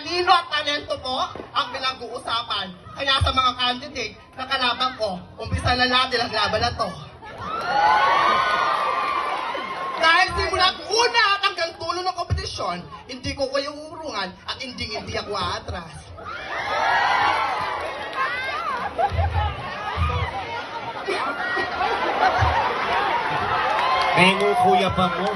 talino at talento po ang pinag-uusapan. Kaya sa mga candidate na kalaban ko, umpisa na natin ang laban na to. Dahil simulat una at hanggang tulo ng kompetisyon, hindi ko kayo uurungan at hindi ako aatras. Mengo kuya pa mo.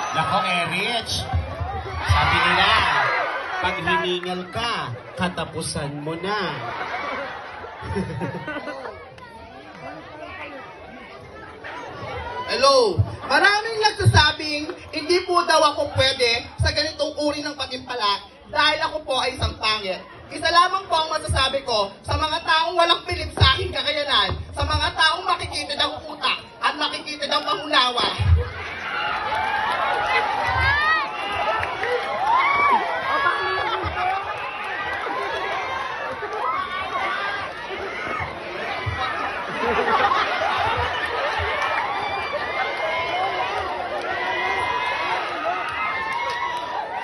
Nako, Erich. Sabi nila, pag hiningal ka, katapusan mo na. Hello! Maraming nagsasabing hindi po daw ako pwede sa ganitong uri ng patimpalak dahil ako po ay isang pangit. Isa lamang po ang masasabi ko sa mga taong walang pilip sa aking kakayanan, sa mga taong makikita ng utak at makikita ng pangunawa.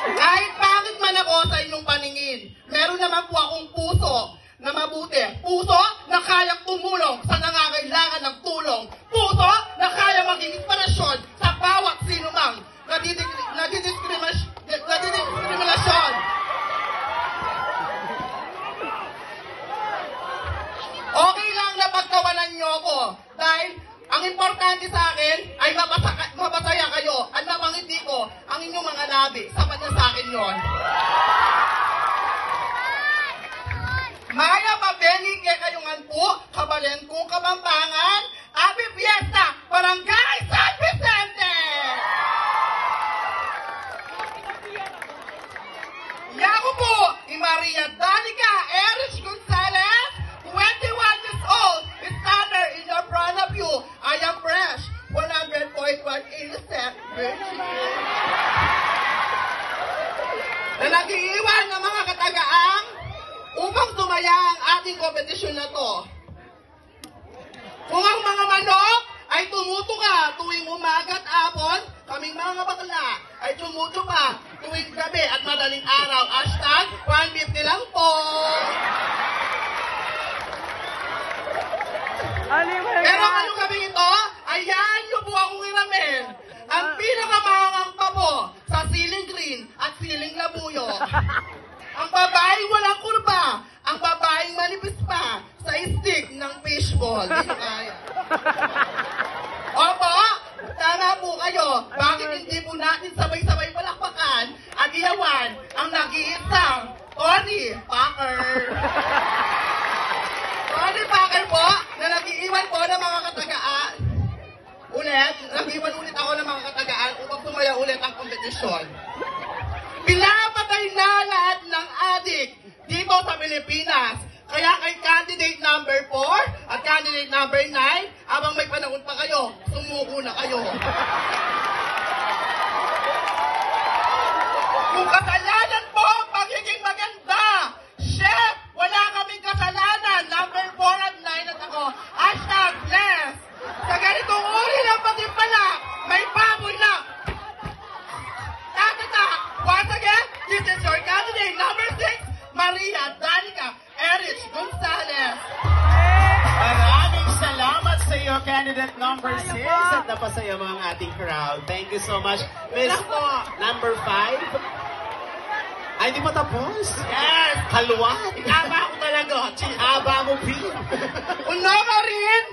Kahit bakit man ako sa inyong paningin, meron naman po akong puso na mabuti. Puso na kayang tumulong sa nangangailangan ng tulong. Puso na kayang maging inspirasyon sa bawat sinumang nadidiskriminasyon. Okay lang na pagkawalan niyo ako dahil ang importante sa akin ay mapasaya kayo at mapangiti ko ang inyong mga labi. Sapat na sa akin yon. Maya Mabeni kay kayungan po, kabalen kong Kapampangan, Happy Fiesta, Barangay San Vicente! Yako po, ni Maria Danica Erich Gonzalez, 21 years old, standard in your front of you. I am fresh, 100.1 innocent, virgin. Na nag-iiwan ng mga katagaang upang tumaya ang ating kompetisyon na to. Kung ang mga manok ay tumutuka tuwing umaga at hapon, kaming mga bakla ay tumutuka tuwing gabi at madaling araw. Hashtag 150 lang po. Pero ngayong gabi ito, ayan niyo po akong iramin. Ang pinakamangang pabo sa siling green at siling labuyo. Ang babaeng walang kurba, ang babaeng manipis pa sa stick ng fishball. Hindi kaya. Opo, tama po kayo. Bakit hindi po natin sabay-sabay palakpakan at iyawan ang nag-iisang Tony Packer? Tony Packer po, na nag-iiwan po ng mga katagaan. Nag-iwan ulit ako ng mga katagaan upang tumaya ulit ang kompetisyon. Pinapatay na lahat ng adik dito sa Pilipinas. Kaya kay candidate number 4 at candidate number 9, abang may panahon pa kayo, sumuko na kayo. Kung kasalanan po ang pagiging maganda, chef, wala kaming kasalanan. Number 4 at 9 at ako, hashtag bless. Sa ganitong uri ng patimpalak, may baboy na. Once again, this is your candidate number 6, Maria Danica Erich Gonzalez. Maraming salamat sa iyo, candidate number 6. At napasaya mo ang ating crowd. Thank you so much. Miss number 5. Ay, hindi pa tapos? Yes! Haluan. Haba ako talaga. Haba mo, P. Uno ka rin,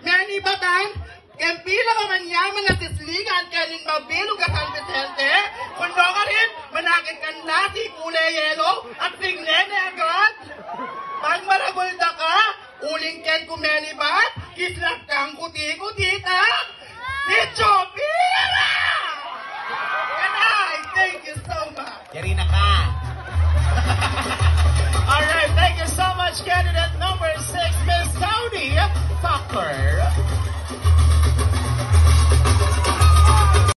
Manny Batan, Kempila ka manyaman na sisligan kaling mabilog ka San Vicente. Uno ka rin, manakit ka nasi kulay yelo at signene agad. Pag maragulda ka, uling ken kumeni bat, kislak kang kuti-kutita. Si Chopira! And I thank you so much. Yari na ka. Alright, thank you so much, candidate number 6, Miss Tony Packer.